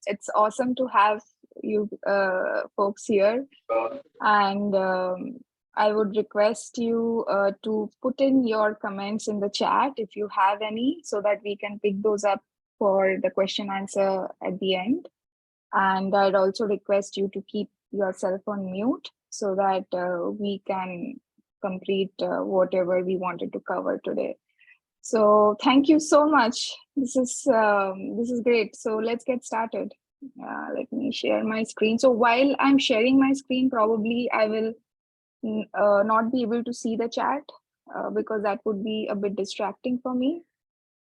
It's awesome to have you folks here. And I would request you to put in your comments in the chat if you have any, so that we can pick those up for the question answer at the end. And I'd also request you to keep yourself on mute so that we can complete whatever we wanted to cover today. So thank you so much. This is great. So let's get started. Let me share my screen. So while I'm sharing my screen, probably I will not be able to see the chat because that would be a bit distracting for me.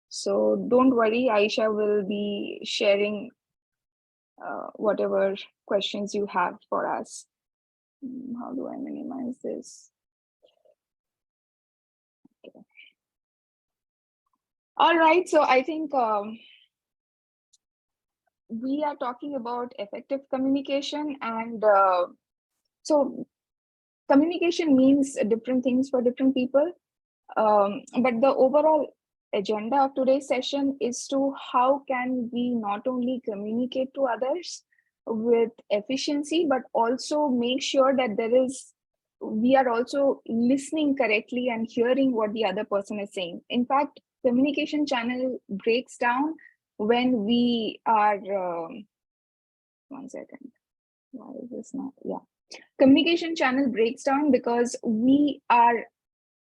So don't worry, Aisha will be sharing whatever questions you have for us. How do I minimize this? Okay. All right, so I think we are talking about effective communication, and so communication means different things for different people. But the overall agenda of today's session is to how can we not only communicate to others with efficiency, but also make sure that we are also listening correctly and hearing what the other person is saying. In fact, communication channel breaks down when we are, 1 second, why is this not, yeah. Communication channel breaks down because we are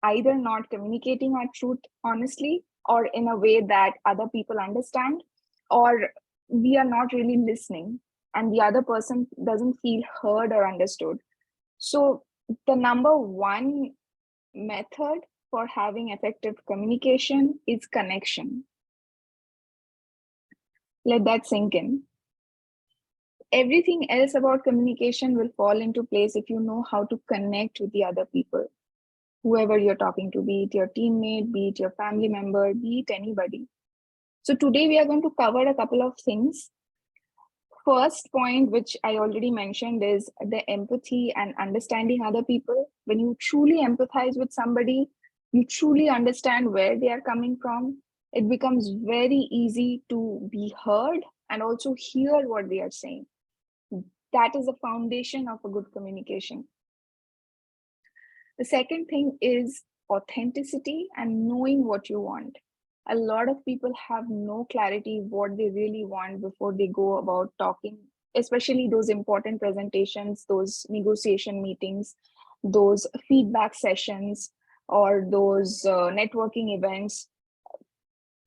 either not communicating our truth honestly or in a way that other people understand, or we are not really listening and the other person doesn't feel heard or understood. So the number one method for having effective communication is connection. Let that sink in. Everything else about communication will fall into place if you know how to connect with the other people, whoever you're talking to, be it your teammate, be it your family member, be it anybody. So today we are going to cover a couple of things. First point, which I already mentioned, is the empathy and understanding other people. When you truly empathize with somebody, you truly understand where they are coming from. It becomes very easy to be heard and also hear what they are saying. That is the foundation of a good communication. The second thing is authenticity and knowing what you want. A lot of people have no clarity what they really want before they go about talking, especially those important presentations, those negotiation meetings, those feedback sessions, or those networking events.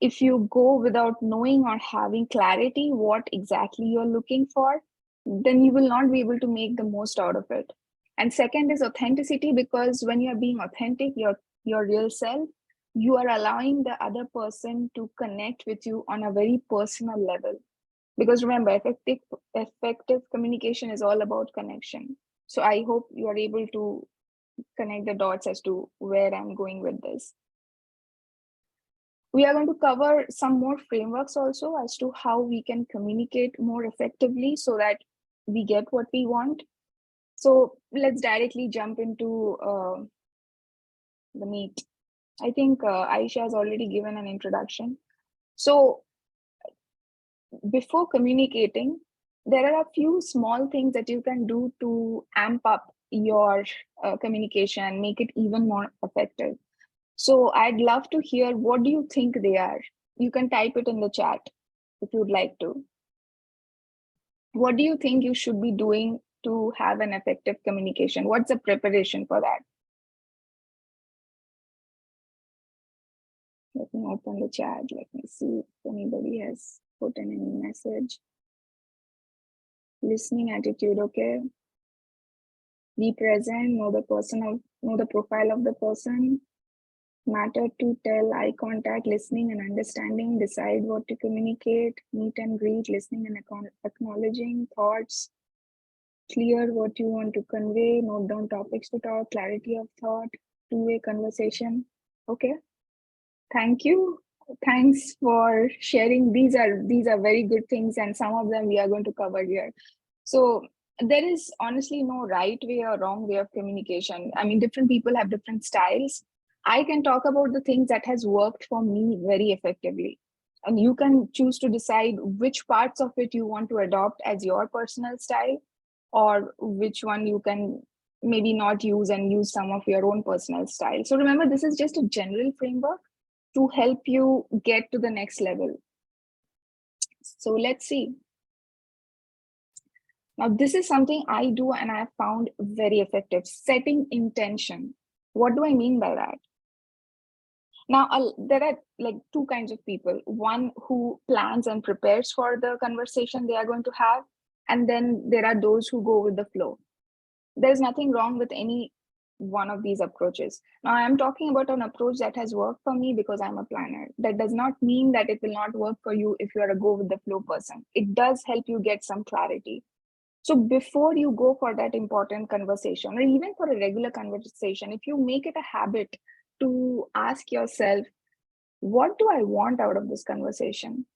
If you go without knowing or having clarity what exactly you're looking for, then you will not be able to make the most out of it. And second is authenticity, because when you're being authentic, your real self, you are allowing the other person to connect with you on a very personal level. Because remember, effective communication is all about connection. So I hope you are able to connect the dots as to where I'm going with this. We are going to cover some more frameworks also as to how we can communicate more effectively so that we get what we want. So let's directly jump into the meat. I think Aisha has already given an introduction. So before communicating, there are a few small things that you can do to amp up your communication, make it even more effective. So I'd love to hear, what do you think they are? You can type it in the chat if you'd like to. What do you think you should be doing to have an effective communication? What's the preparation for that? Let me open the chat. Let me see if anybody has put in any message. Listening attitude, okay. Be present, know the profile of the person. Matter to tell, eye contact, listening and understanding, decide what to communicate, meet and greet, listening and acknowledging, thoughts, clear what you want to convey, note down topics to talk, clarity of thought, two-way conversation. Okay, thank you. Thanks for sharing. These are very good things, and some of them we are going to cover here. So there is honestly no right way or wrong way of communication. I mean, different people have different styles. I can talk about the things that has worked for me very effectively. And you can choose to decide which parts of it you want to adopt as your personal style, or which one you can maybe not use and use some of your own personal style. So remember, this is just a general framework to help you get to the next level. So let's see. Now, this is something I do and I have found very effective: setting intention. What do I mean by that? Now, there are like two kinds of people. One who plans and prepares for the conversation they are going to have, and then there are those who go with the flow. There's nothing wrong with any one of these approaches. Now, I'm talking about an approach that has worked for me because I'm a planner. That does not mean that it will not work for you if you are a go with the flow person. It does help you get some clarity. So before you go for that important conversation, or even for a regular conversation, if you make it a habit to ask yourself, what do I want out of this conversation?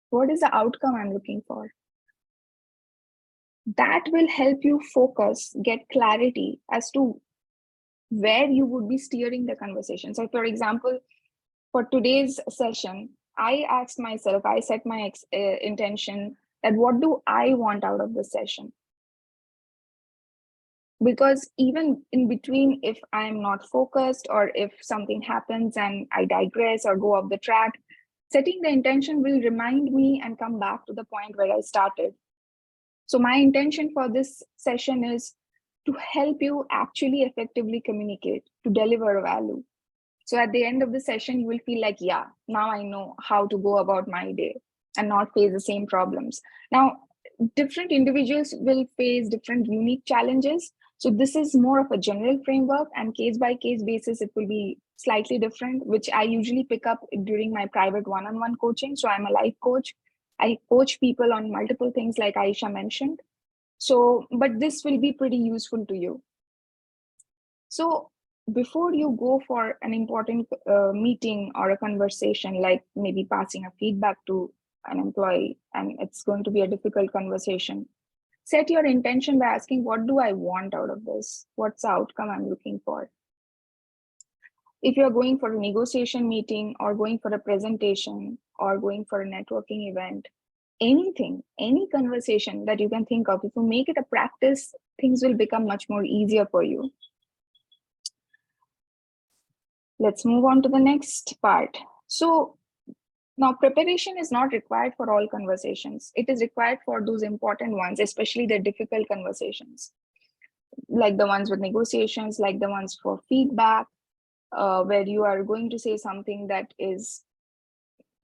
What is the outcome I'm looking for? That will help you focus, get clarity as to where you would be steering the conversation. So for example, for today's session, I asked myself, I set my intention that what do I want out of this session? Because even in between, if I'm not focused or if something happens and I digress or go off the track, setting the intention will remind me and come back to the point where I started. So my intention for this session is to help you actually effectively communicate, to deliver value. So at the end of the session, you will feel like, yeah, now I know how to go about my day and not face the same problems. Now, different individuals will face different unique challenges. So this is more of a general framework, and case by case basis, it will be slightly different, which I usually pick up during my private one-on-one coaching. So I'm a life coach. I coach people on multiple things like Aisha mentioned. So, but this will be pretty useful to you. So before you go for an important meeting or a conversation, like maybe passing a feedback to an employee, and it's going to be a difficult conversation, set your intention by asking, what do I want out of this? What's the outcome I'm looking for? If you're going for a negotiation meeting or going for a presentation or going for a networking event, anything, any conversation that you can think of, if you make it a practice, things will become much more easier for you. Let's move on to the next part. So now preparation is not required for all conversations. It is required for those important ones, especially the difficult conversations, like the ones with negotiations, like the ones for feedback, where you are going to say something that is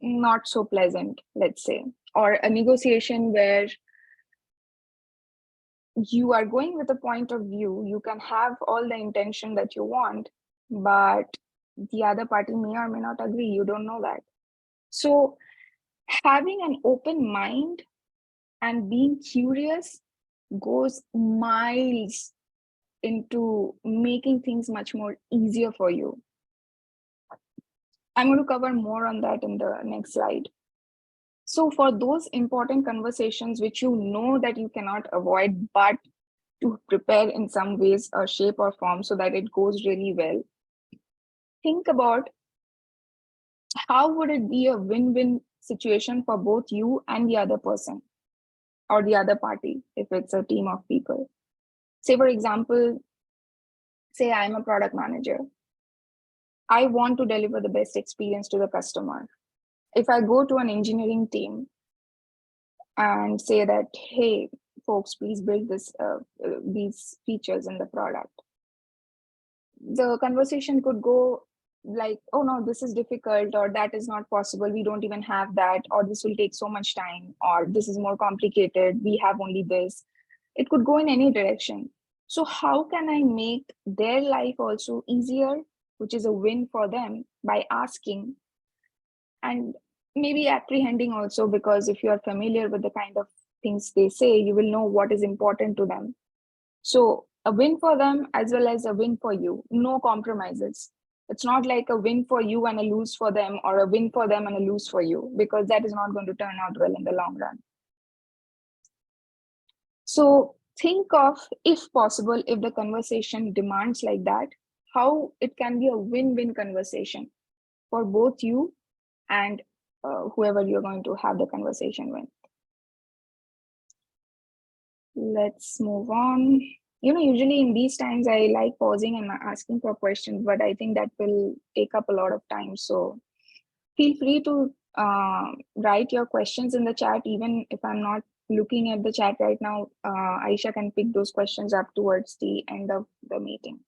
not so pleasant, let's say, or a negotiation where you are going with a point of view. You can have all the intention that you want, but the other party may or may not agree. You don't know that. So having an open mind and being curious goes miles into making things much more easier for you. I'm going to cover more on that in the next slide. So for those important conversations which you know that you cannot avoid, but to prepare in some ways or shape or form so that it goes really well, think about how would it be a win-win situation for both you and the other person or the other party if it's a team of people. Say, for example, say I'm a product manager. I want to deliver the best experience to the customer. If I go to an engineering team and say that, hey, folks, please build these features in the product, the conversation could go like, oh no, this is difficult, or that is not possible, we don't even have that, or this will take so much time, or this is more complicated, we have only this. It could go in any direction. So how can I make their life also easier, which is a win for them, by asking and maybe apprehending also, because if you are familiar with the kind of things they say, you will know what is important to them. So a win for them as well as a win for you, no compromises. It's not like a win for you and a lose for them, or a win for them and a lose for you, because that is not going to turn out well in the long run. So think of, if possible, if the conversation demands like that, how it can be a win-win conversation for both you and whoever you're going to have the conversation with. Let's move on. Usually in these times, I like pausing and asking for questions, but I think that will take up a lot of time. So feel free to write your questions in the chat. Even if I'm not looking at the chat right now, Aisha can pick those questions up towards the end of the meeting.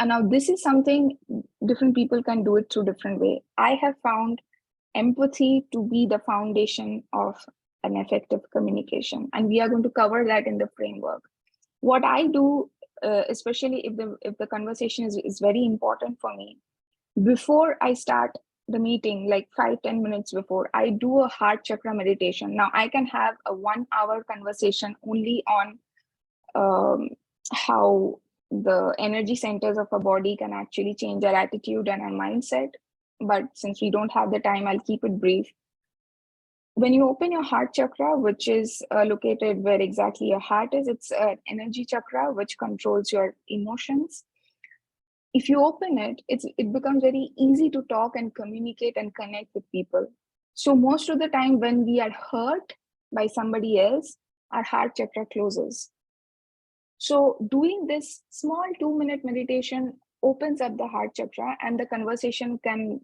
And now this is something different people can do it through different way. I have found empathy to be the foundation of an effective communication, and we are going to cover that in the framework. What I do, especially if the conversation is very important for me, before I start the meeting, like 5-10 minutes before, I do a heart chakra meditation. Now I can have a 1-hour conversation only on how the energy centers of a body can actually change our attitude and our mindset. But since we don't have the time, I'll keep it brief. When you open your heart chakra, which is located where exactly your heart is, it's an energy chakra which controls your emotions. If you open it, it becomes very easy to talk and communicate and connect with people. So most of the time when we are hurt by somebody else, our heart chakra closes. So doing this small 2-minute meditation opens up the heart chakra, and the conversation can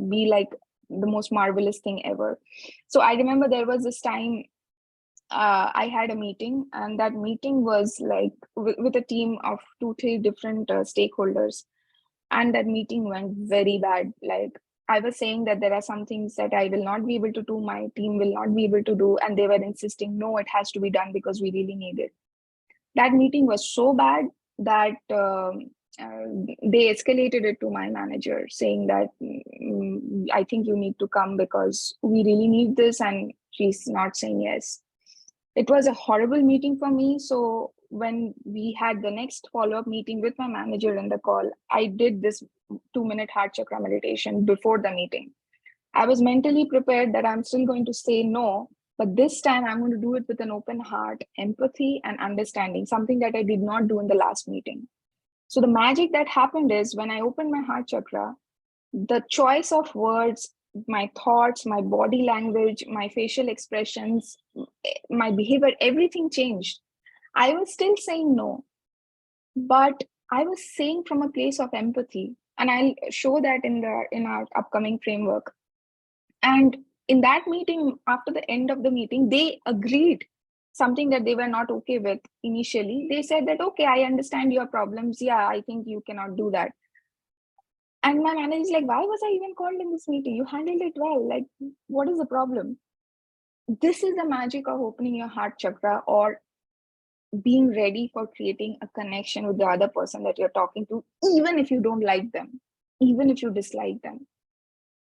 be like the most marvelous thing ever. So I remember there was this time I had a meeting, and that meeting was like with a team of 2-3 different stakeholders. And that meeting went very bad. Like I was saying that there are some things that I will not be able to do, my team will not be able to do. And they were insisting, no, it has to be done because we really need it. That meeting was so bad that they escalated it to my manager, saying that I think you need to come because we really need this, and she's not saying yes. It was a horrible meeting for me. So when we had the next follow-up meeting with my manager in the call, I did this 2-minute heart chakra meditation before the meeting. I was mentally prepared that I'm still going to say no, but this time I'm going to do it with an open heart, empathy, and understanding, something that I did not do in the last meeting. So the magic that happened is when I opened my heart chakra, the choice of words, my thoughts, my body language, my facial expressions, my behavior, everything changed. I was still saying no, but I was saying from a place of empathy. And I'll show that in our upcoming framework. And in that meeting, after the end of the meeting, they agreed something that they were not okay with initially. They said that, okay, I understand your problems. Yeah, I think you cannot do that. And my manager is like, why was I even called in this meeting? You handled it well. Like, what is the problem? This is the magic of opening your heart chakra, or being ready for creating a connection with the other person that you're talking to, even if you don't like them, even if you dislike them.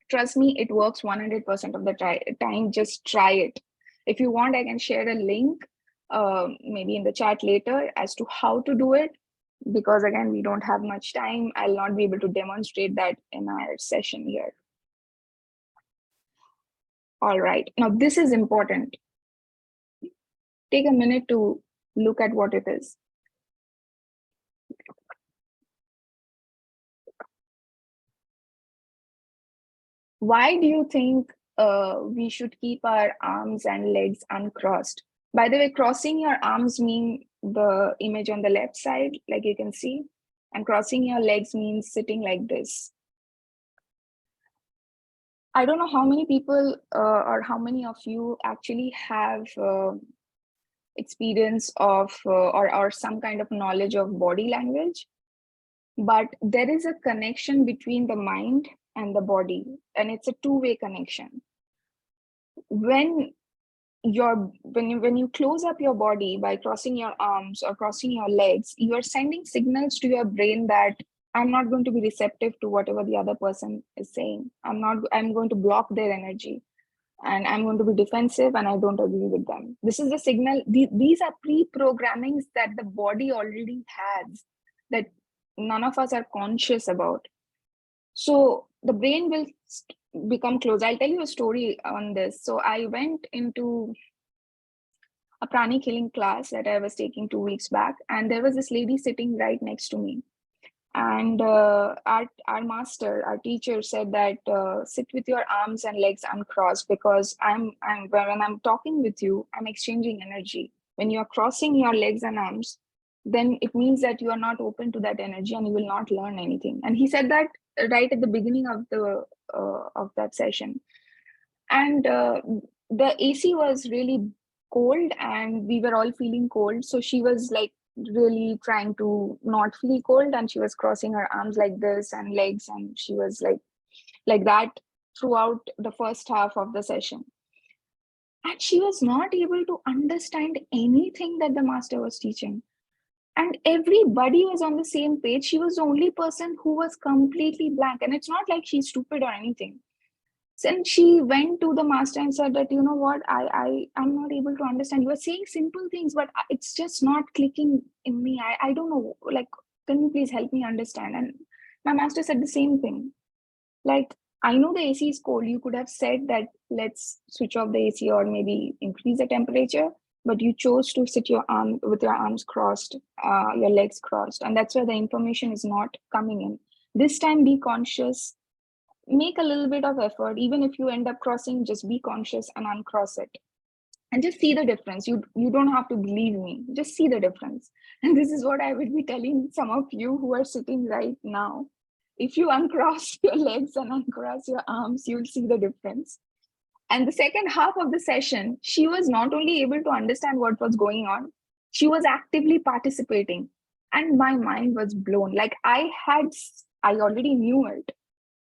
Trust me, it works 100% of the time. Just try it. If you want, I can share a link maybe in the chat later as to how to do it, because again, we don't have much time. I'll not be able to demonstrate that in our session here. All right, now this is important. Take a minute to look at what it is. Why do you think we should keep our arms and legs uncrossed? By the way, crossing your arms mean the image on the left side, like you can see, and crossing your legs means sitting like this. I don't know how many people or how many of you actually have experience of or some kind of knowledge of body language, but there is a connection between the mind and the body, and it's a two-way connection. When you close up your body by crossing your arms or crossing your legs, you are sending signals to your brain that I'm not going to be receptive to whatever the other person is saying. I'm going to block their energy, and I'm going to be defensive, and I don't agree with them. This is the signal. These are pre-programmings that the body already has, that none of us are conscious about. So the brain will become closed. I'll tell you a story on this. So I went into a prani killing class that I was taking 2 weeks back, and there was this lady sitting right next to me. And our master, our teacher said that sit with your arms and legs uncrossed, because when I'm talking with you, I'm exchanging energy. When you're crossing your legs and arms, then it means that you are not open to that energy and you will not learn anything. And he said that right at the beginning of that session. And the AC was really cold and we were all feeling cold. So she was like really trying to not feel cold, and she was crossing her arms like this and legs, and she was like that throughout the first half of the session. And she was not able to understand anything that the master was teaching. And everybody was on the same page. She was the only person who was completely blank. And it's not like she's stupid or anything. And she went to the master and said that, you know what, I'm not able to understand. You are saying simple things, but it's just not clicking in me. I don't know, like, can you please help me understand? And my master said the same thing. Like, I know the AC is cold. You could have said that let's switch off the AC or maybe increase the temperature, but you chose to sit your arm with your arms crossed, your legs crossed, and that's where the information is not coming in. This time, be conscious, make a little bit of effort. Even if you end up crossing, just be conscious and uncross it, and just see the difference. You don't have to believe me, just see the difference. And this is what I would be telling some of you who are sitting right now. If you uncross your legs and uncross your arms, you'll see the difference. And the second half of the session, she was not only able to understand what was going on, she was actively participating. And my mind was blown. Like, I already knew it,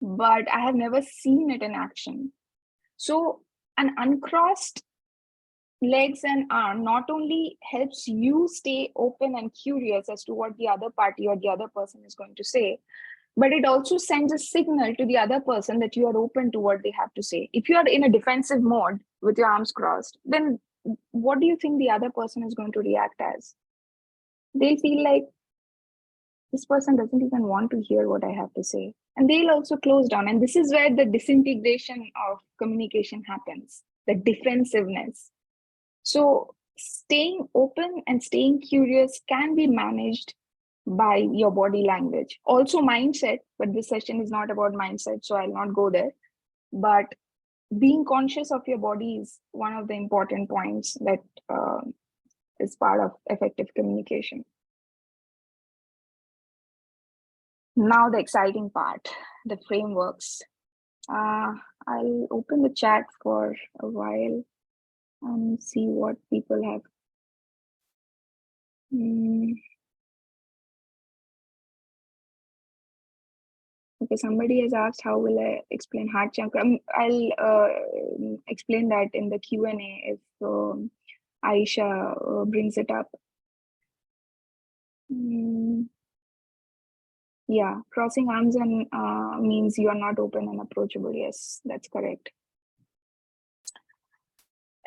but I have never seen it in action. So an uncrossed legs and arm not only helps you stay open and curious as to what the other party or the other person is going to say, but it also sends a signal to the other person that you are open to what they have to say. If you are in a defensive mode with your arms crossed, then what do you think the other person is going to react as? They'll feel like, this person doesn't even want to hear what I have to say. And they'll also close down. And this is where the disintegration of communication happens, the defensiveness. So staying open and staying curious can be managed by your body language. Also mindset, but this session is not about mindset, so I'll not go there. But being conscious of your body is one of the important points that is part of effective communication. Now the exciting part, the frameworks. I'll open the chat for a while and see what people have. Okay, somebody has asked, how will I explain heart chakra? I'll explain that in the Q&A if Aisha brings it up. Yeah, crossing arms and means you are not open and approachable. Yes, that's correct.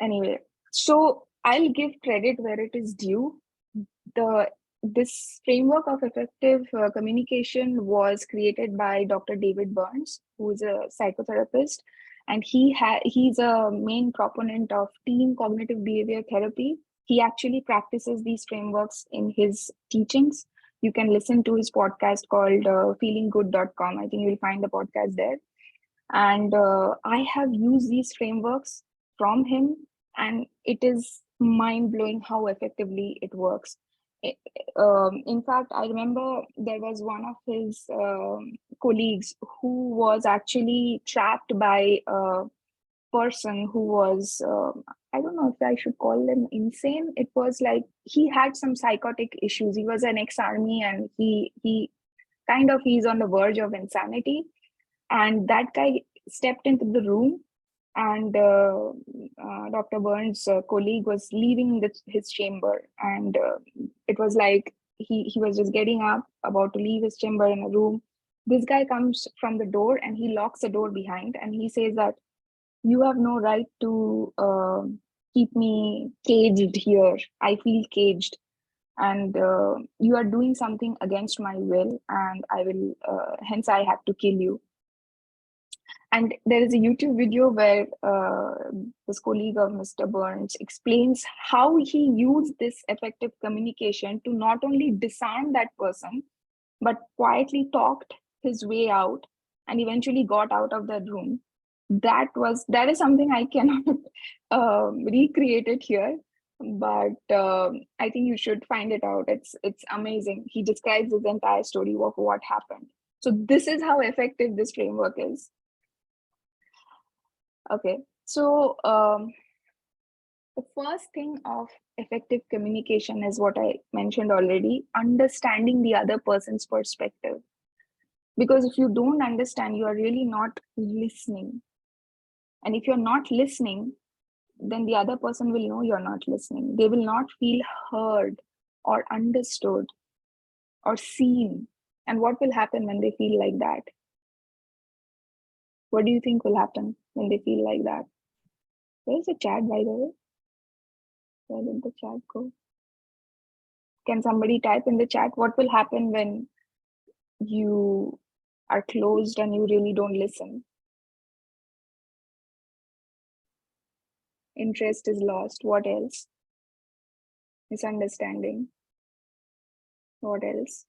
Anyway, so I'll give credit where it is due. This framework of effective communication was created by Dr. David Burns, who is a psychotherapist, and he's a main proponent of team cognitive behavior therapy. He actually practices these frameworks in his teachings. You can listen to his podcast called feelinggood.com. I think you'll find the podcast there. And I have used these frameworks from him, and it is mind-blowing how effectively it works. In fact, I remember there was one of his colleagues who was actually trapped by a person who was, I don't know if I should call them insane. It was like he had some psychotic issues. He was an ex-army, and he's on the verge of insanity. And that guy stepped into the room, and Dr. Burns' colleague was leaving his chamber, and it was like he was just getting up, about to leave his chamber in a room. This guy comes from the door and he locks the door behind, and he says that you have no right to keep me caged here. I feel caged, and you are doing something against my will, and I will hence I have to kill you. And there is a YouTube video where this colleague of Mr. Burns explains how he used this effective communication to not only disarm that person, but quietly talked his way out and eventually got out of that room. That is something I cannot recreate it here, but I think you should find it out. It's amazing. He describes his entire story of what happened. So this is how effective this framework is. Okay, so the first thing of effective communication is what I mentioned already: understanding the other person's perspective. Because if you don't understand, you are really not listening. And if you're not listening, then the other person will know you're not listening. They will not feel heard or understood or seen. And what will happen when they feel like that? What do you think will happen when they feel like that? Where's the chat, by the way? Where did the chat go? Can somebody type in the chat what will happen when you are closed and you really don't listen? Interest is lost. What else? Misunderstanding. What else?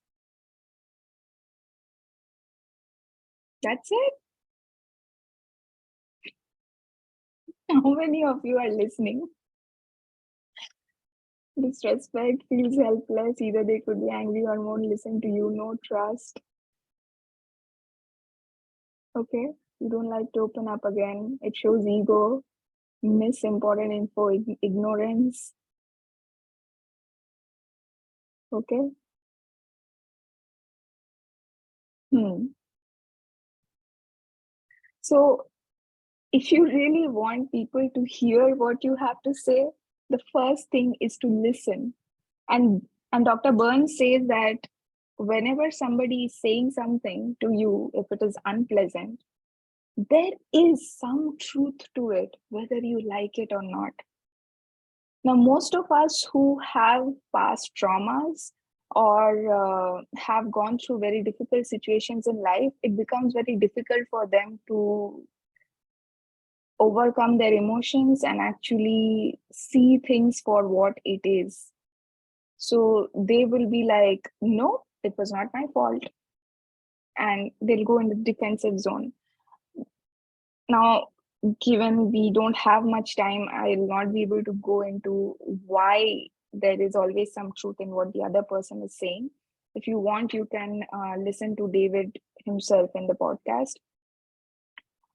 That's it? How many of you are listening? Disrespect, feels helpless. Either they could be angry or won't listen to you. No trust. Okay, you don't like to open up again. It shows ego, miss important info, ignorance. Okay. So if you really want people to hear what you have to say, the first thing is to listen. And Dr. Burns says that whenever somebody is saying something to you, if it is unpleasant, there is some truth to it, whether you like it or not. Now, most of us who have past traumas or have gone through very difficult situations in life, it becomes very difficult for them to overcome their emotions and actually see things for what it is. So they will be like, no, it was not my fault. And they'll go in the defensive zone. Now, given we don't have much time, I'll not be able to go into why there is always some truth in what the other person is saying. If you want, you can listen to David himself in the podcast.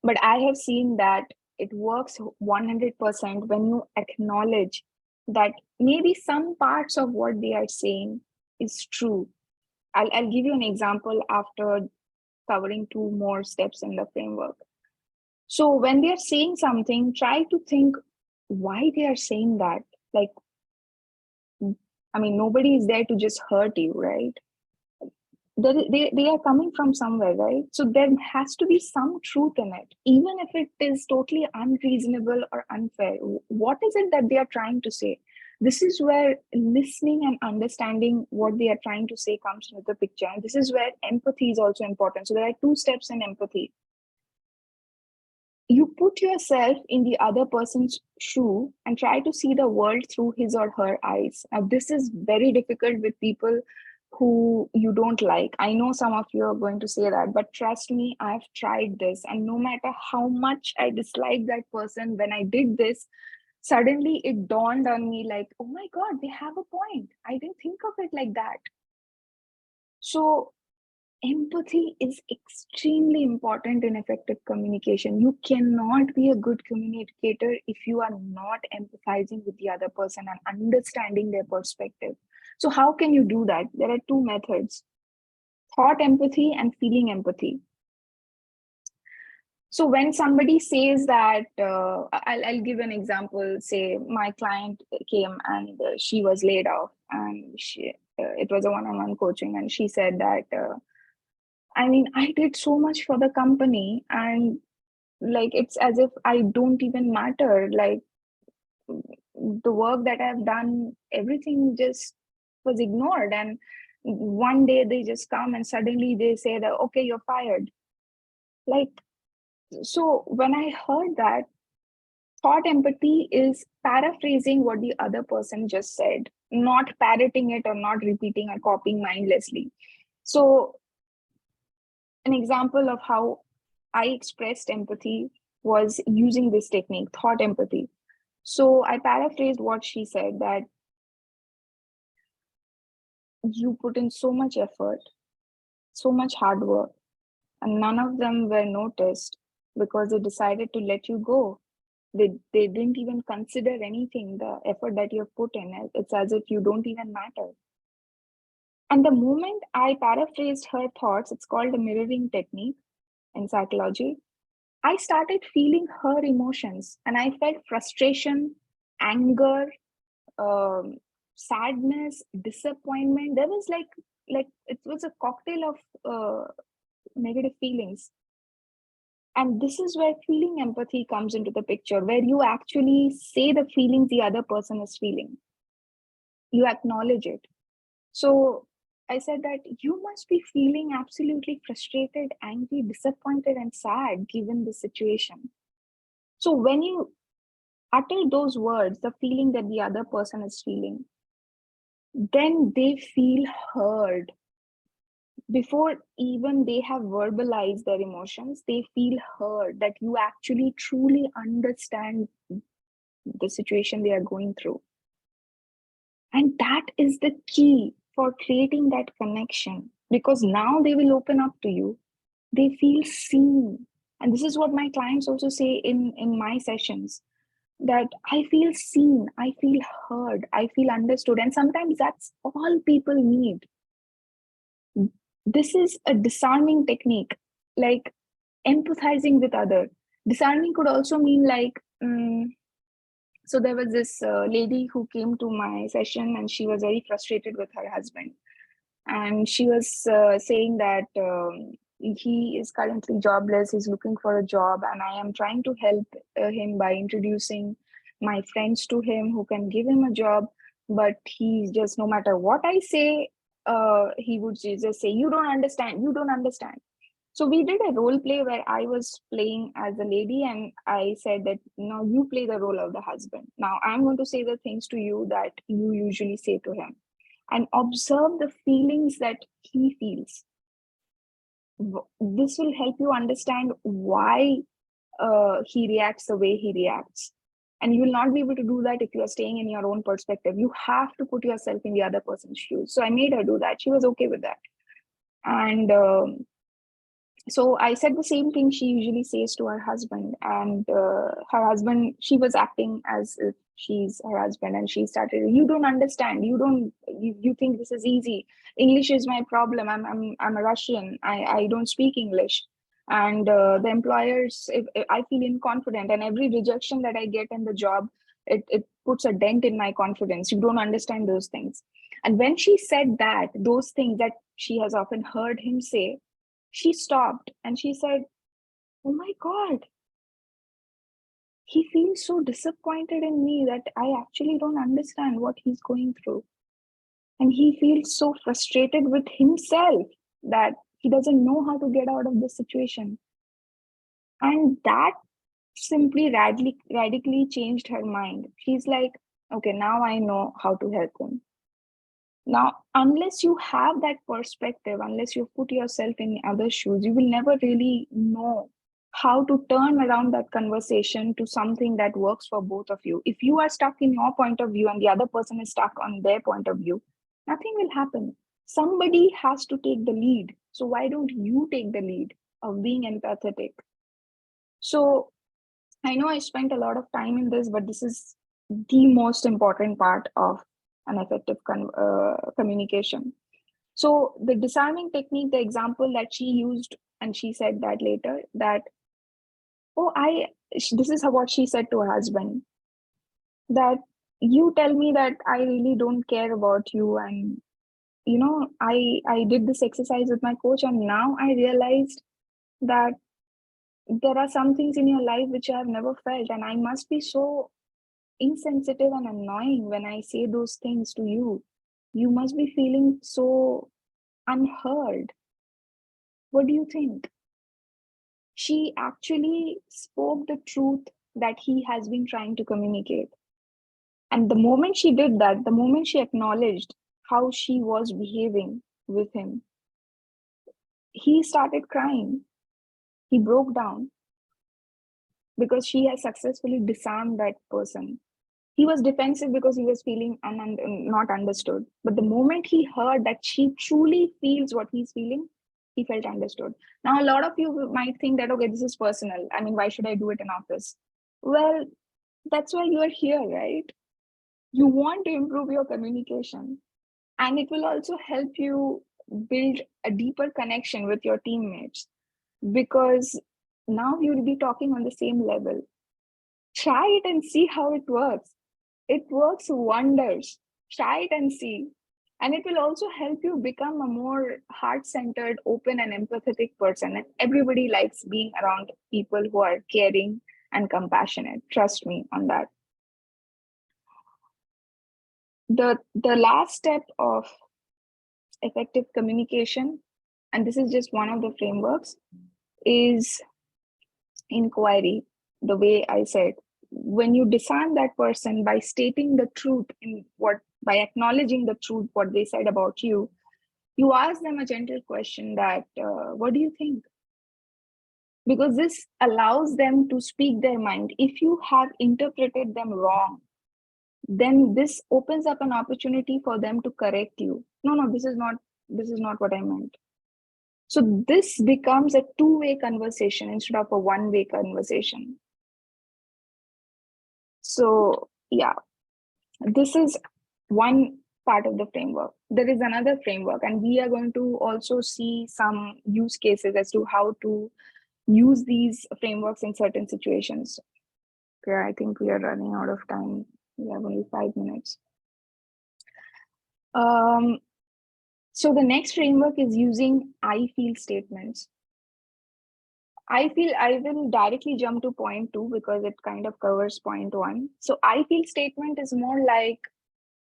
But I have seen that it works 100% when you acknowledge that maybe some parts of what they are saying is true. I'll give you an example after covering two more steps in the framework. So when they're saying something, try to think why they are saying that. Like, I mean, nobody is there to just hurt you, right? They are coming from somewhere, right? So there has to be some truth in it, even if it is totally unreasonable or unfair. What is it that they are trying to say? This is where listening and understanding what they are trying to say comes into the picture. And this is where empathy is also important. So there are two steps in empathy. You put yourself in the other person's shoe and try to see the world through his or her eyes. Now, this is very difficult with people who you don't like. I know some of you are going to say that, but trust me, I've tried this. And no matter how much I dislike that person, when I did this, suddenly it dawned on me like, oh my God, they have a point. I didn't think of it like that. So empathy is extremely important in effective communication. You cannot be a good communicator if you are not empathizing with the other person and understanding their perspective. So how can you do that? There are two methods: thought empathy and feeling empathy. So when somebody says that, I'll give an example. Say my client came and she was laid off, and it was a one-on-one coaching, and she said that, I mean, I did so much for the company, and like it's as if I don't even matter. Like the work that I've done, everything just was ignored. And one day they just come and suddenly they say that, okay, you're fired. Like, so when I heard that, thought empathy is paraphrasing what the other person just said, not parroting it or not repeating or copying mindlessly. So an example of how I expressed empathy was using this technique, thought empathy. So I paraphrased what she said, that you put in so much effort, so much hard work, and none of them were noticed because they decided to let you go. They didn't even consider anything, the effort that you have put in. It's as if you don't even matter. And the moment I paraphrased her thoughts, it's called a mirroring technique in psychology, I started feeling her emotions, and I felt frustration, anger, um, sadness, disappointment. There was like it was a cocktail of negative feelings. And this is where feeling empathy comes into the picture, where you actually say the feelings the other person is feeling. You acknowledge it. So I said that you must be feeling absolutely frustrated, angry, disappointed, and sad given the situation. So when you utter those words, the feeling that the other person is feeling, then they feel heard. Before even they have verbalized their emotions, they feel heard, that you actually truly understand the situation they are going through. And that is the key for creating that connection, because now they will open up to you. They feel seen. And this is what my clients also say in my sessions, that I feel seen, I feel heard, I feel understood. And sometimes that's all people need. This is a disarming technique, like empathizing with other. Disarming could also mean like, so there was this lady who came to my session, and she was very frustrated with her husband. And she was saying that he is currently jobless, he's looking for a job, and I am trying to help him by introducing my friends to him who can give him a job. But he just, no matter what I say, he would just say, you don't understand, you don't understand. So we did a role play where I was playing as a lady, and I said that, no, you play the role of the husband. Now I'm going to say the things to you that you usually say to him, and observe the feelings that he feels. This will help you understand why he reacts the way he reacts. And you will not be able to do that if you are staying in your own perspective. You have to put yourself in the other person's shoes. So I made her do that. She was okay with that. And so I said the same thing she usually says to her husband. And her husband, she was acting as if she's her husband, and she started, you don't understand, you think this is easy, English is my problem, I'm a Russian, I don't speak English. And the employers, if I feel inconfident, and every rejection that I get in the job, it puts a dent in my confidence, you don't understand those things. And when she said that, those things that she has often heard him say, she stopped and she said, oh my God, he feels so disappointed in me that I actually don't understand what he's going through. And he feels so frustrated with himself that he doesn't know how to get out of the situation. And that simply radically changed her mind. She's like, okay, now I know how to help him. Now, unless you have that perspective, unless you put yourself in other shoes, you will never really know how to turn around that conversation to something that works for both of you. If you are stuck in your point of view and the other person is stuck on their point of view, nothing will happen. Somebody has to take the lead. So why don't you take the lead of being empathetic? So I know I spent a lot of time in this, but this is the most important part of an effective communication. So the disarming technique, the example that she used, and she said that later, that, oh, this is what she said to her husband, that you tell me that I really don't care about you. And, I did this exercise with my coach, and now I realized that there are some things in your life which I have never felt. And I must be so insensitive and annoying when I say those things to you. You must be feeling so unheard. What do you think? She actually spoke the truth that he has been trying to communicate. And the moment she did that, the moment she acknowledged how she was behaving with him, He started crying. He broke down because she has successfully disarmed that person. He was defensive because he was feeling not understood. But the moment he heard that she truly feels what he's feeling, he felt understood. Now, a lot of you might think that, okay, this is personal. I mean, why should I do it in office? Well, that's why you are here, right? You want to improve your communication. And it will also help you build a deeper connection with your teammates, because now you'll be talking on the same level. Try it and see how it works. It works wonders. Try it and see. And it will also help you become a more heart-centered, open, and empathetic person. And everybody likes being around people who are caring and compassionate. Trust me on that. The last step of effective communication, and this is just one of the frameworks, is inquiry. The way I said, when you disarm that person by stating the truth by acknowledging the truth, what they said about you, you ask them a gentle question that, what do you think? Because this allows them to speak their mind. If you have interpreted them wrong, then this opens up an opportunity for them to correct you. No, this is not what I meant. So this becomes a two-way conversation instead of a one-way conversation. So yeah, this is one part of the framework. There is another framework, and we are going to also see some use cases as to how to use these frameworks in certain situations. Okay, I think we are running out of time. We have only 5 minutes. So the next framework is using I feel statements. I will directly jump to point 2 because it kind of covers point 1. So I feel statement is more like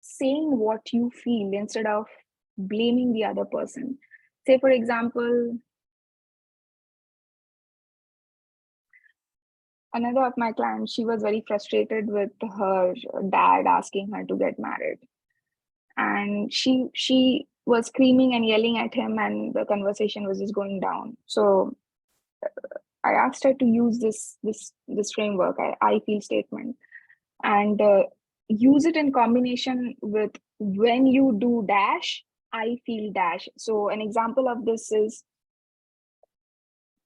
saying what you feel instead of blaming the other person. Say, for example, another of my clients, she was very frustrated with her dad asking her to get married. And she was screaming and yelling at him, and the conversation was just going down. So I asked her to use this framework, I feel statement, and use it in combination with when you do dash, I feel dash. So an example of this is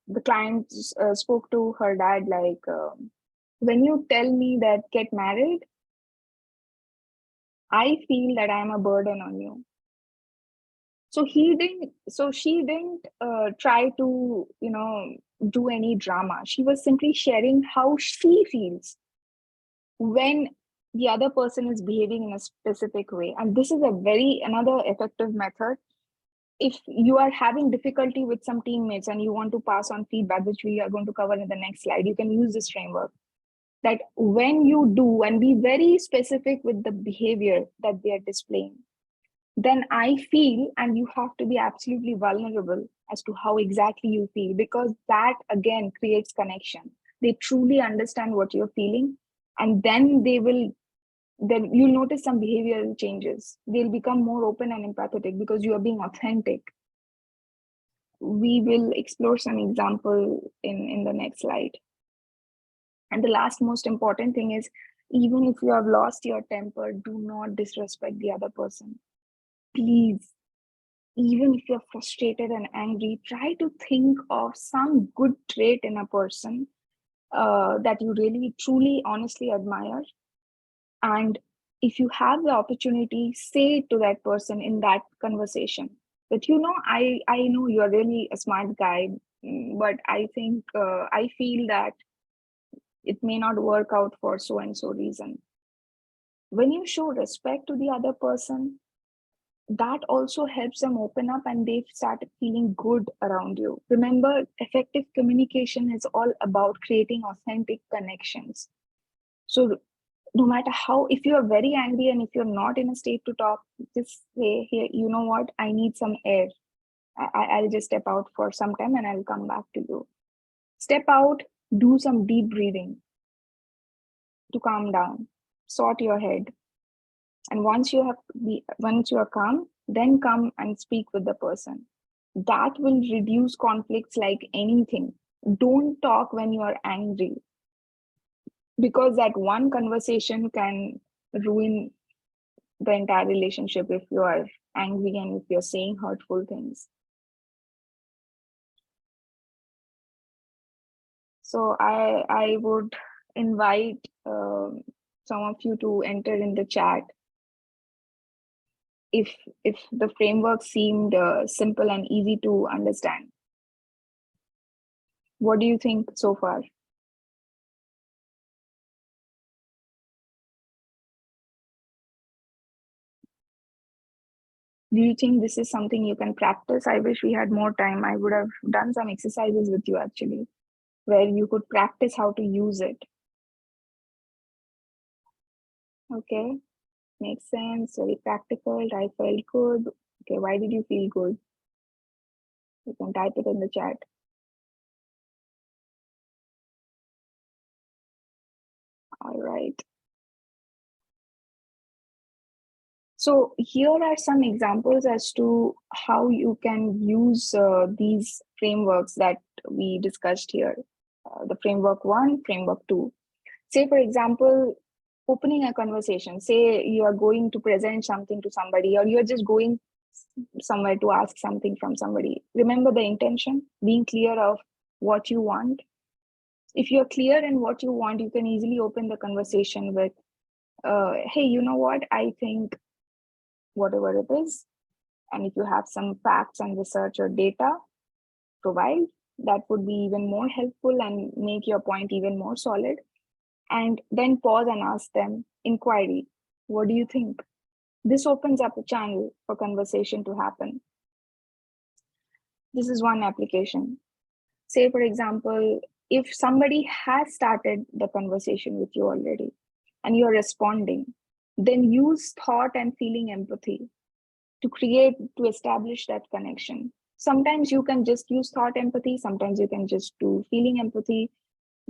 the client spoke to her dad like, when you tell me that get married, I feel that I'm a burden on you. So she didn't try to, do any drama. She was simply sharing how she feels when the other person is behaving in a specific way. And this is another effective method. If you are having difficulty with some teammates and you want to pass on feedback, which we are going to cover in the next slide, you can use this framework. That when you do, and be very specific with the behavior that they are displaying, then I feel, and you have to be absolutely vulnerable as to how exactly you feel, because that again creates connection. They truly understand what you're feeling, and then you'll notice some behavioral changes. They'll become more open and empathetic because you are being authentic. We will explore some example in the next slide. And the last most important thing is, even if you have lost your temper, do not disrespect the other person. Please, even if you're frustrated and angry, try to think of some good trait in a person that you really, truly, honestly admire. And if you have the opportunity, say it to that person in that conversation that, I know you're really a smart guy, but I think I feel that it may not work out for so and so reason. When you show respect to the other person, that also helps them open up and they start feeling good around you. Remember, effective communication is all about creating authentic connections. So no matter how, if you're very angry and if you're not in a state to talk, just say, here, you know what, I need some air. I'll just step out for some time and I'll come back to you. Step out, do some deep breathing to calm down, sort your head. And once you are calm, then come and speak with the person. That will reduce conflicts like anything. Don't talk when you are angry, because that one conversation can ruin the entire relationship if you are angry and if you're saying hurtful things. So I would invite some of you to enter in the chat if the framework seemed simple and easy to understand. What do you think so far? Do you think this is something you can practice? I wish we had more time. I would have done some exercises with you actually, where you could practice how to use it. Okay, makes sense. Very practical. I felt good. Okay, why did you feel good? You can type it in the chat. All right. So here are some examples as to how you can use these frameworks that we discussed here. The framework 1, framework 2. Say, for example, opening a conversation. Say you are going to present something to somebody, or you're just going somewhere to ask something from somebody. Remember the intention, being clear of what you want. If you're clear in what you want, you can easily open the conversation with, hey, you know what? I think whatever it is. And if you have some facts and research or data, provide. That would be even more helpful and make your point even more solid. And then pause and ask them, inquiry, what do you think? This opens up a channel for conversation to happen. This is one application. Say, for example, if somebody has started the conversation with you already and you're responding, then use thought and feeling empathy to establish that connection. Sometimes you can just use thought empathy, sometimes you can just do feeling empathy.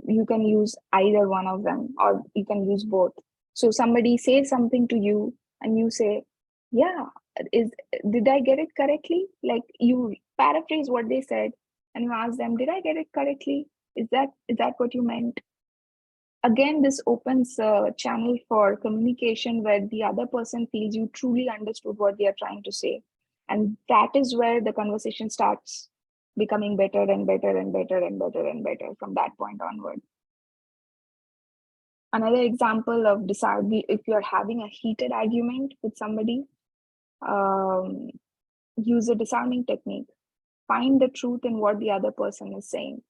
You can use either one of them, or you can use both. So somebody says something to you and you say, yeah, did I get it correctly? Like, you paraphrase what they said and you ask them, did I get it correctly? Is that what you meant? Again, this opens a channel for communication where the other person feels you truly understood what they are trying to say. And that is where the conversation starts becoming better and better and better and better and better from that point onward. Another example of if you're having a heated argument with somebody, use a disarming technique. Find the truth in what the other person is saying.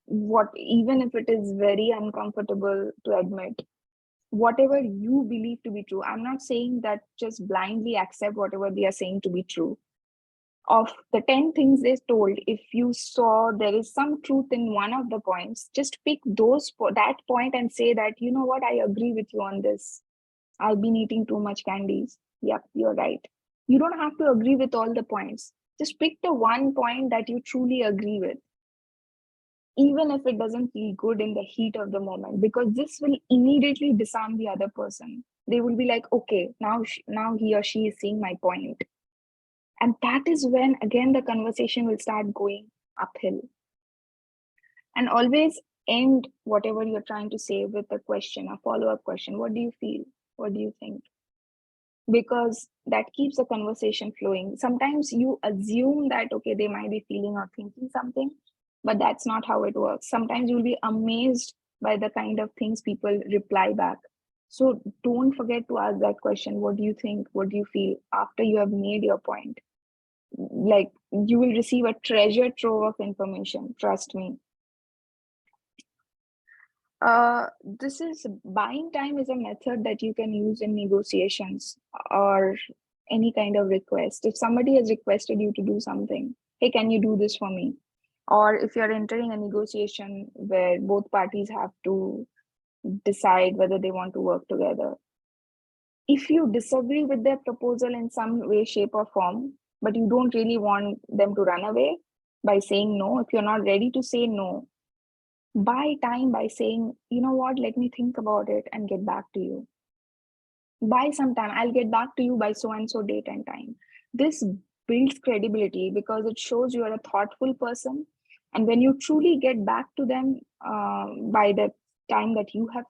Even if it is very uncomfortable to admit, whatever you believe to be true. I'm not saying that just blindly accept whatever they are saying to be true. Of the 10 things they told, if you saw there is some truth in one of the points, just pick that point and say that, you know what, I agree with you on this. I've been eating too much candies. Yep, you're right. You don't have to agree with all the points. Just pick the one point that you truly agree with, even if it doesn't feel good in the heat of the moment, because this will immediately disarm the other person. They will be like, okay, now he or she is seeing my point. And that is when, again, the conversation will start going uphill. And always end whatever you're trying to say with a question, a follow-up question. What do you feel? What do you think? Because that keeps the conversation flowing. Sometimes you assume that, okay, they might be feeling or thinking something, but that's not how it works. Sometimes you'll be amazed by the kind of things people reply back. So don't forget to ask that question. What do you think? What do you feel? After you have made your point, like, you will receive a treasure trove of information. Trust me. This is buying time is a method that you can use in negotiations or any kind of request. If somebody has requested you to do something, hey, can you do this for me? Or if you're entering a negotiation where both parties have to decide whether they want to work together. If you disagree with their proposal in some way, shape, or form, but you don't really want them to run away by saying no, if you're not ready to say no, buy time by saying, you know what, let me think about it and get back to you. Buy some time. I'll get back to you by so and so date and time. This builds credibility because it shows you are a thoughtful person. And when you truly get back to them by the time that you have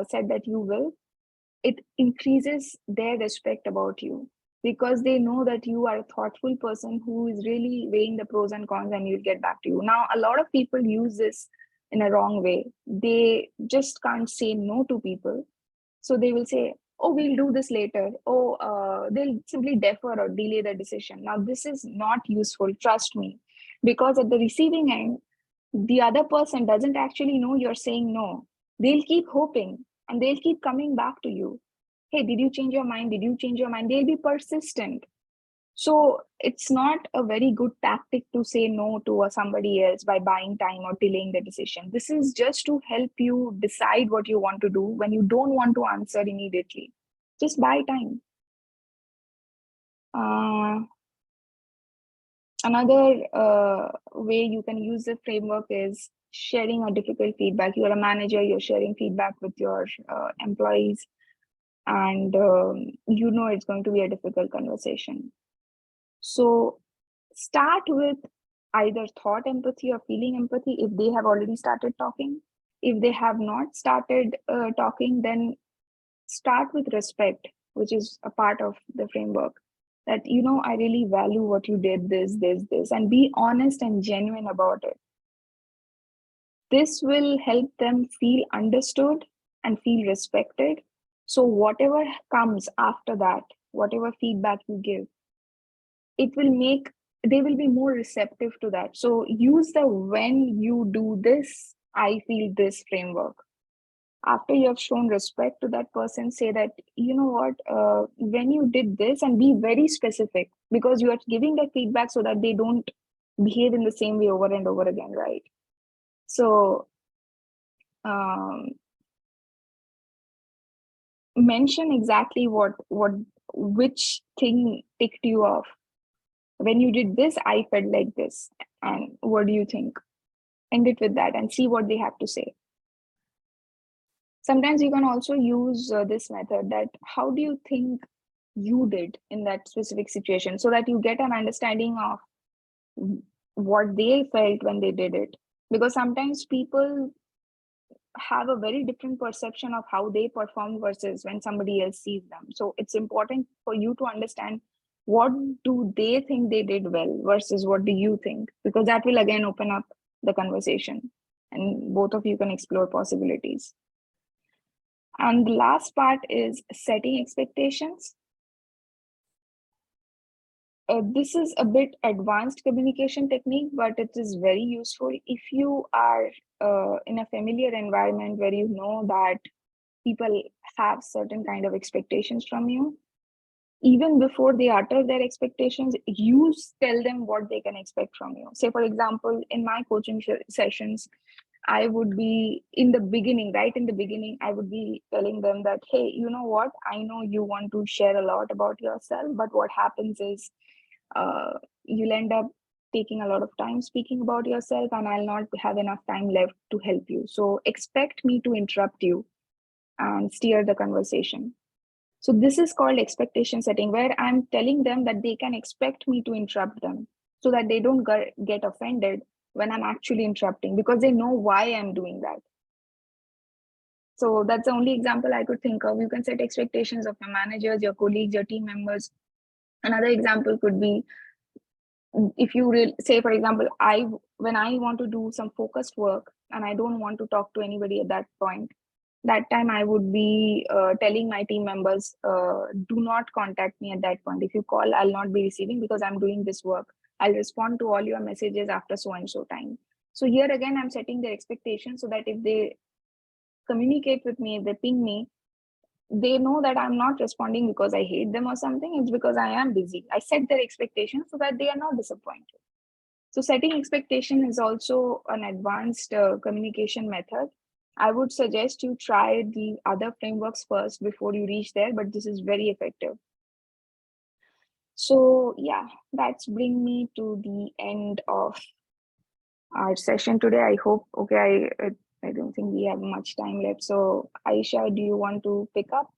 said that you will, it increases their respect about you because they know that you are a thoughtful person who is really weighing the pros and cons and you'll get back to you. Now, a lot of people use this in a wrong way. They just can't say no to people. So they will say, oh, we'll do this later. Oh, they'll simply defer or delay the decision. Now, this is not useful, trust me, because at the receiving end, the other person doesn't actually know you're saying no. They'll keep hoping and they'll keep coming back to you. Hey, did you change your mind? Did you change your mind? They'll be persistent. So it's not a very good tactic to say no to somebody else by buying time or delaying the decision. This is just to help you decide what you want to do when you don't want to answer immediately. Just buy time. Another way you can use the framework is sharing a difficult feedback. You're a manager, you're sharing feedback with your employees, and you know it's going to be a difficult conversation. So start with either thought empathy or feeling empathy if they have already started talking. If they have not started talking, then start with respect, which is a part of the framework. That, you know, I really value what you did, this, and be honest and genuine about it. This will help them feel understood and feel respected. So whatever comes after that, whatever feedback you give, it will make, they will be more receptive to that. So use the when you do this, I feel this framework. After you have shown respect to that person, say that, you know what, when you did this, and be very specific because you are giving that feedback so that they don't behave in the same way over and over again, right? So mention exactly which thing ticked you off. When you did this, I felt like this. And what do you think? End it with that and see what they have to say. Sometimes you can also use this method, that how do you think you did in that specific situation, so that you get an understanding of what they felt when they did it. Because sometimes people have a very different perception of how they perform versus when somebody else sees them. So it's important for you to understand what do they think they did well versus what do you think, because that will again open up the conversation and both of you can explore possibilities. And the last part is setting expectations. This is a bit advanced communication technique, but it is very useful if you are in a familiar environment where you know that people have certain kind of expectations from you. Even before they utter their expectations, you tell them what they can expect from you. Say, for example, in my coaching sessions, I would be in the beginning, right in the beginning, I would be telling them that, hey, you know what, I know you want to share a lot about yourself, but what happens is you'll end up taking a lot of time speaking about yourself and I'll not have enough time left to help you. So expect me to interrupt you and steer the conversation. So this is called expectation setting, where I'm telling them that they can expect me to interrupt them so that they don't get offended when I'm actually interrupting, because they know why I'm doing that. So that's the only example I could think of. You can set expectations of your managers, your colleagues, your team members. Another example could be, if you say, for example, when I want to do some focused work and I don't want to talk to anybody at that point, that time I would be telling my team members, do not contact me at that point. If you call, I'll not be receiving because I'm doing this work. I'll respond to all your messages after so and so time. So here again, I'm setting their expectations so that if they communicate with me, if they ping me, they know that I'm not responding because I hate them or something. It's because I am busy. I set their expectations so that they are not disappointed. So setting expectation is also an advanced communication method. I would suggest you try the other frameworks first before you reach there, but this is very effective. So yeah, that's bring me to the end of our session today. I hope, okay, I don't think we have much time left. So Aisha, do you want to pick up?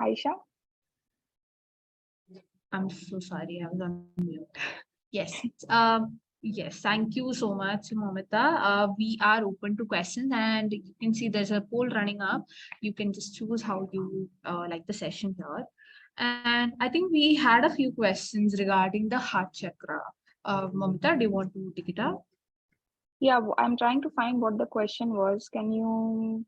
Aisha? I'm so sorry, I was on mute. Yes. Yes, thank you so much, Moumita. We are open to questions, and you can see there's a poll running up. You can just choose how you like the session here. And I think we had a few questions regarding the heart chakra. Moumita, do you want to take it up? Yeah, I'm trying to find what the question was. Can you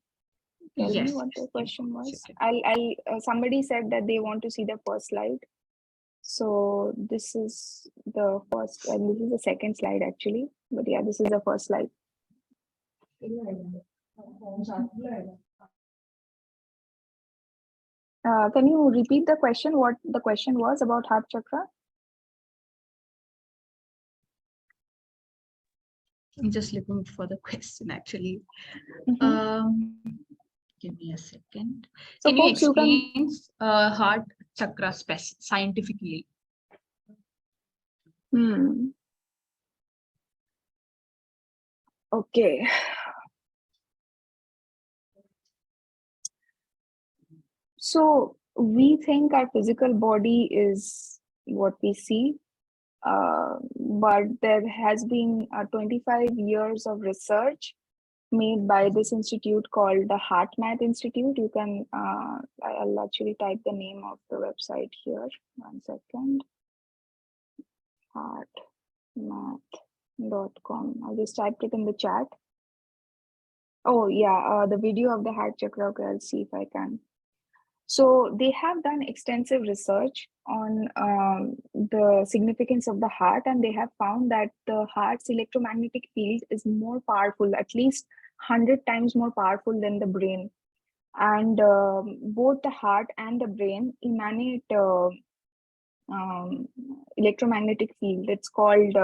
tell me Yes. what the question was? Second. Somebody said that they want to see the first slide. So this is the first, and this is the second slide actually. But yeah, this is the first slide. Can you repeat the question? What the question was about heart chakra? I'm just looking for the question actually. Give me a second. So Can you folks, you can. explain heart chakra scientifically? Okay. So we think our physical body is what we see, but there has been 25 years of research made by this institute called the HeartMath Institute. You can, I'll actually type the name of the website here. 1 second. Heartmath.com. I just typed it in the chat. Oh yeah, the video of the heart chakra. Okay, I'll see if I can. So they have done extensive research on the significance of the heart, and they have found that the heart's electromagnetic field is more powerful, at least 100 times more powerful than the brain. And both the heart and the brain emanate electromagnetic field. It's called,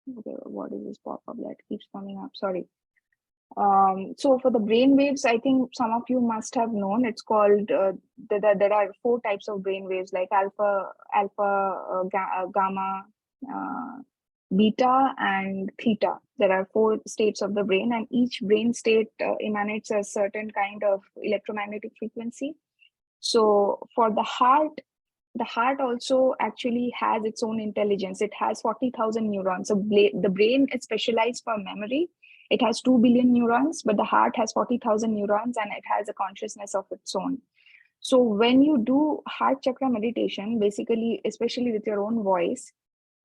what is this pop-up that keeps coming up? Sorry. So for the brain waves, I think some of you must have known. It's called there are 4 types of brain waves, like alpha, gamma, beta, and theta. There are 4 states of the brain, and each brain state emanates a certain kind of electromagnetic frequency. So for the heart also actually has its own intelligence. It has 40,000 neurons. So the brain is specialized for memory. It has 2 billion neurons, but the heart has 40,000 neurons, and it has a consciousness of its own. So when you do heart chakra meditation, basically, especially with your own voice,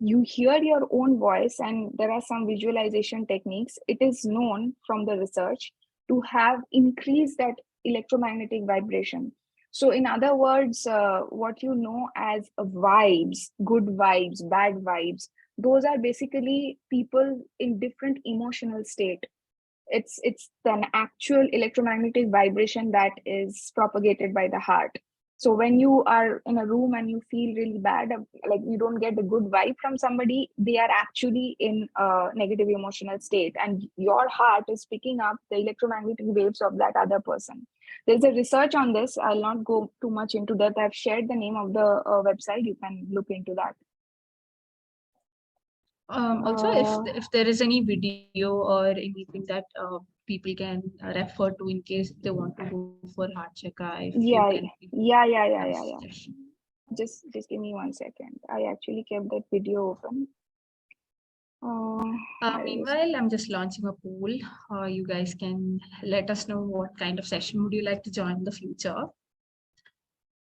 you hear your own voice, and there are some visualization techniques. It is known from the research to have increased that electromagnetic vibration. So in other words, what you know as vibes, good vibes, bad vibes, those are basically people in different emotional state. It's an actual electromagnetic vibration that is propagated by the heart. So when you are in a room and you feel really bad, like you don't get a good vibe from somebody, they are actually in a negative emotional state, and your heart is picking up the electromagnetic waves of that other person. There's a research on this. I'll not go too much into that. I've shared the name of the website. You can look into that. Also, if there is any video or anything that people can refer to in case they want to go for heart checkup, if you can. Yeah. Just give me 1 second. I actually kept that video open. Meanwhile, I'm just launching a poll. You guys can let us know what kind of session would you like to join in the future.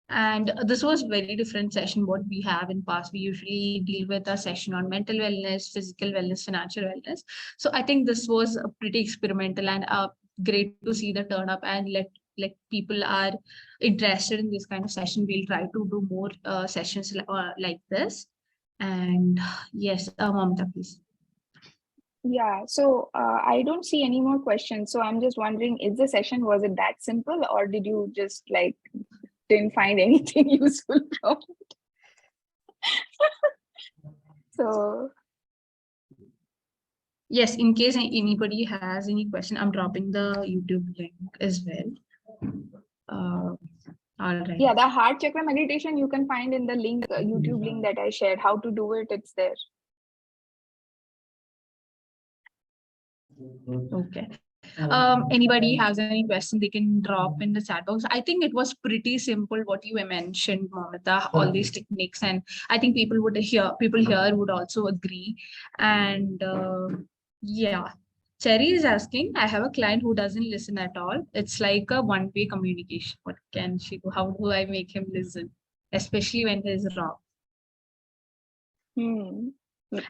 And this was very different session what we have in past. We usually deal with a session on mental wellness, physical wellness, financial wellness. So I think this was a pretty experimental and great to see the turn up, and like people are interested in this kind of session. We'll try to do more sessions like this. And yes, Moumita, please. Yeah, so I don't see any more questions. So I'm just wondering, is the session, was it that simple, or did you just like didn't find anything useful from it? So yes, in case anybody has any question, I'm dropping the YouTube link as well. All right. Yeah, the heart chakra meditation you can find in the link, YouTube link that I shared. How to do it, it's there. Okay. Anybody has any question, they can drop in the chat box. I think it was pretty simple what you mentioned, Moumita, all these techniques, and I think people here would also agree. And yeah, Cherry is asking, I have a client who doesn't listen at all. It's like a one-way communication. What can she do? How do I make him listen, especially when he's wrong? Hmm.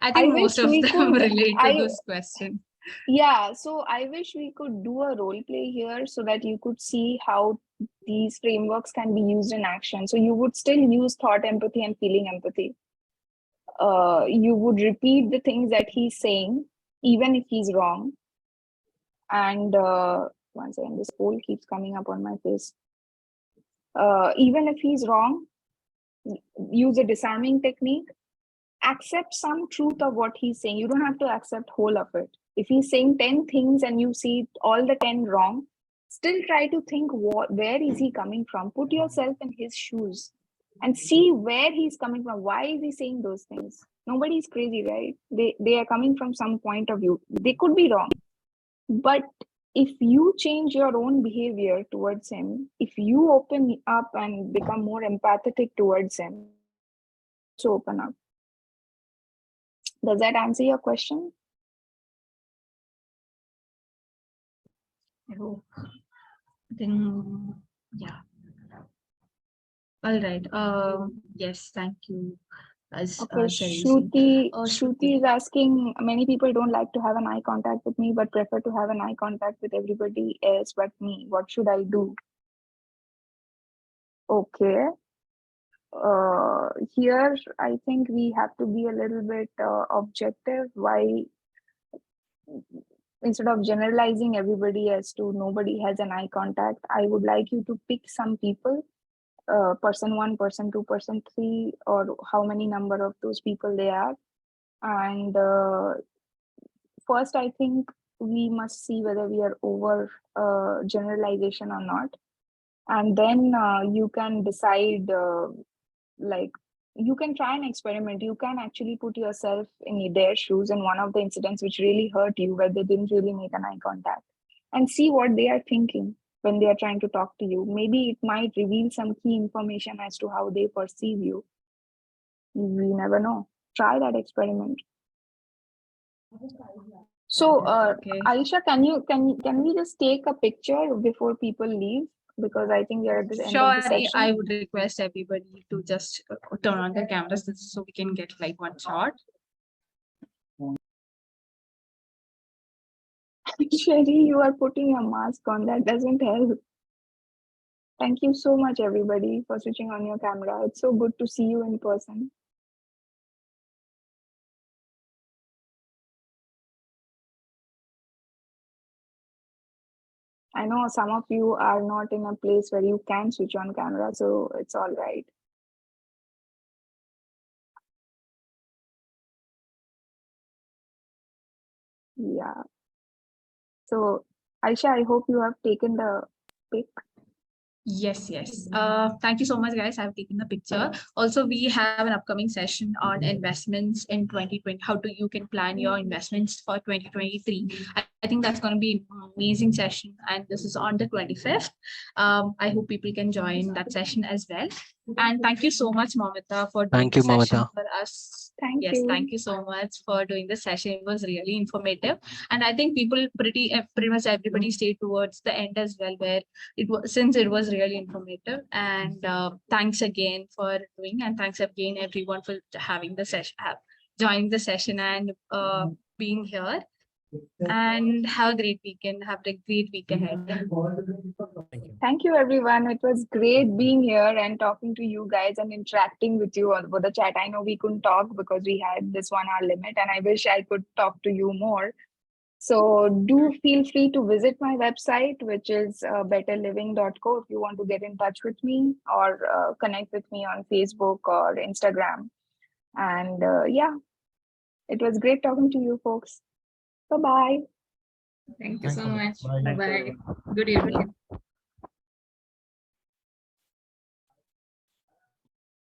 I I think most wish of we them could. relate to I this question. Yeah, so I wish we could do a role play here so that you could see how these frameworks can be used in action. So you would still use thought empathy and feeling empathy. You would repeat the things that he's saying, even if he's wrong. And once again, this poll keeps coming up on my face. Even if he's wrong, use a disarming technique. Accept some truth of what he's saying. You don't have to accept whole of it. If he's saying 10 things and you see all the 10 wrong, still try to think where is he coming from. Put yourself in his shoes and see where he's coming from. Why is he saying those things? Nobody's crazy, right? They are coming from some point of view. They could be wrong. But if you change your own behavior towards him, if you open up and become more empathetic towards him, so open up. Does that answer your question? I hope. Then, yeah. All right. Yes, thank you. As Okay, Cherry said. Shruti is asking, many people don't like to have an eye contact with me, but prefer to have an eye contact with everybody else but me. What should I do? Okay. Here, I think we have to be a little bit objective. Why, instead of generalizing everybody as to nobody has an eye contact, I would like you to pick some people, person 1, person 2, person 3, or how many number of those people they are. And first, I think we must see whether we are over generalization or not. And then you can decide, like, you can try an experiment. You can actually put yourself in their shoes in one of the incidents which really hurt you, where they didn't really make an eye contact, and see what they are thinking when they are trying to talk to you. Maybe it might reveal some key information as to how they perceive you. We never know. Try that experiment. So, Okay. Aisha, can we just take a picture before people leave? Because I think we are at the end of the Sure, session. I would request everybody to just turn on the cameras so we can get like one shot. Sherry, you are putting a mask on. That doesn't help. Thank you so much, everybody, for switching on your camera. It's so good to see you in person. I know some of you are not in a place where you can switch on camera, so it's all right. Yeah. So, Aisha, I hope you have taken the pic. Yes. Thank you so much, guys. I've taken the picture. Also, we have an upcoming session on investments in 2020. How you can plan your investments for 2023. I think that's going to be an amazing session, and this is on the 25th. I hope people can join that session as well. And thank you so much, Moumita, for doing Thank you, the session Moumita. for us. Thank Yes, you. thank you so much for doing the session. It was really informative, and I think people pretty much everybody stayed towards the end as well, where it was, since it was really informative. And thanks again for doing, and thanks again everyone for having the session, joining the session, and being here. And have a great weekend. Have a great week ahead. Thank you, everyone. It was great being here and talking to you guys and interacting with you over the chat. I know we couldn't talk because we had this 1 hour limit, and I wish I could talk to you more. So do feel free to visit my website, which is betterliving.co, if you want to get in touch with me, or connect with me on Facebook or Instagram. And yeah, it was great talking to you folks. Bye-bye. Thank you so much. Bye-bye. Good evening.